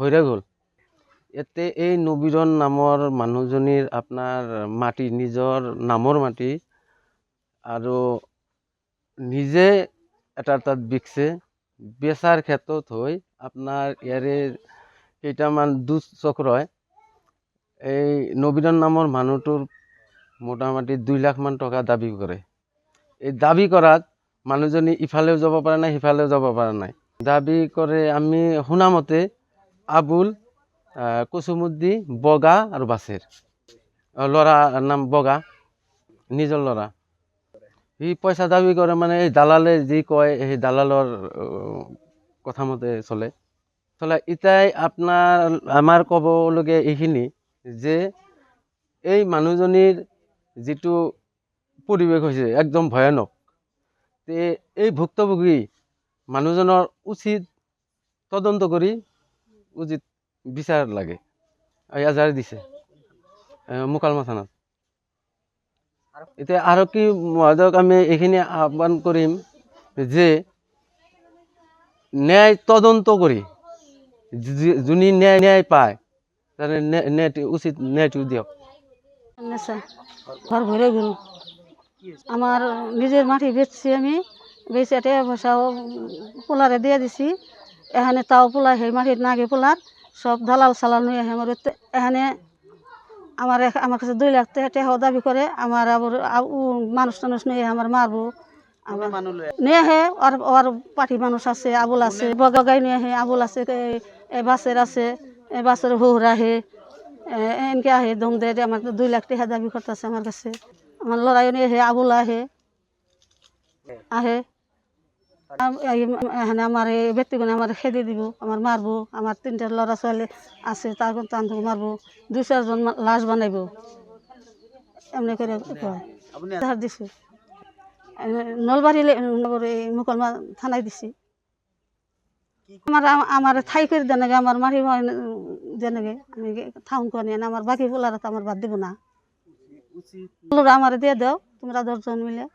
ভৈরা গ'ল। এতে এই নবীৰণ নামৰ মানুহজনীৰ আপোনাৰ মাটি নিজৰ নামৰ মাটি আৰু নিজে এটা তাত বিকছে। বেচাৰ ক্ষেত্ৰত হৈ আপোনাৰ ইয়াৰে কেইটামান দুচক্ৰই এই নবীৰণ নামৰ মানুহটোৰ মোটামুটি 2 লাখ মান টকা দাবী কৰে। এই দাবী কৰাত মানুহজনী ইফালেও যাব পৰা নাই, সিফালেও যাব পৰা নাই। দাবী কৰে আমি শুনামতে আবুল, কুচুমুদ্দি, বগা আৰু বাছেৰ। ল'ৰাৰ নাম বগা, নিজৰ ল'ৰা। সি পইচা দাবী কৰে মানে এই দালালে যি কয় সেই দালালৰ কথা মতে চলে। ইটাই আমাৰ ক'বলগীয়া এইখিনি যে এই মানুহজনীৰ যিটো পৰিৱেশ হৈছে একদম ভয়ানক। এই ভুক্তভোগী মানুহজনৰ উচিত তদন্ত কৰি উচিত বিচাৰ লাগে। এজাহাৰ দিছে মোকালমা থানাত। এতিয়া আৰক্ষী মহোদয়ক আমি এইখিনি আহ্বান কৰিম যে ন্যায় তদন্ত কৰি যোনে ন্যায় পায় তাৰে উচিত ন্যায়টো দিয়ক। ঘর ভরে গেল। আমার নিজের মাটি বেচছি, আমি বেচে টাকা পয়সাও পোলারে দিয়ে দিছি। এখানে তাও পোলা সেই মাটির নাগে পোলার সব দালাল সালাল নিয়ে আমার এখানে আমার কাছে 2 লাখ টাকাও দাবি করে। আমার আবার মানুষ টানুষ নিয়ে আমার মারবো নিয়ে হে আর পার্টি মানুষ আছে, আবুল আছে, বগাই নিয়ে হে আবুল আছে, বাসের আছে, বাসের হুহর আহে, এনকে আহে দম দে। আমার 2 লাখ টাকা দাবি করতেছে আমার কাছে। আমার লড়াই নিয়ে হে আবুল আহে এখানে আমার এই ব্যক্তিগণে আমার খেদে দিব, আমার মারবো। আমার 3টা লড়া ছোৱালী আছে, তার তান্ত্রিক মারবো, 2-4 জন লাশ বানাইবো। এমনি করে ধার দিছি নলবাড়ি মোকালমা থানায় দিছি। আমার ঠাই করে দেনগে, আমার মারি দেনগে, আমি থাউন করে আমার বাকি পোলারা তো আমার বাদ দিব না। আমার দিয়ে দাও তোমরা 10 জন মিলে।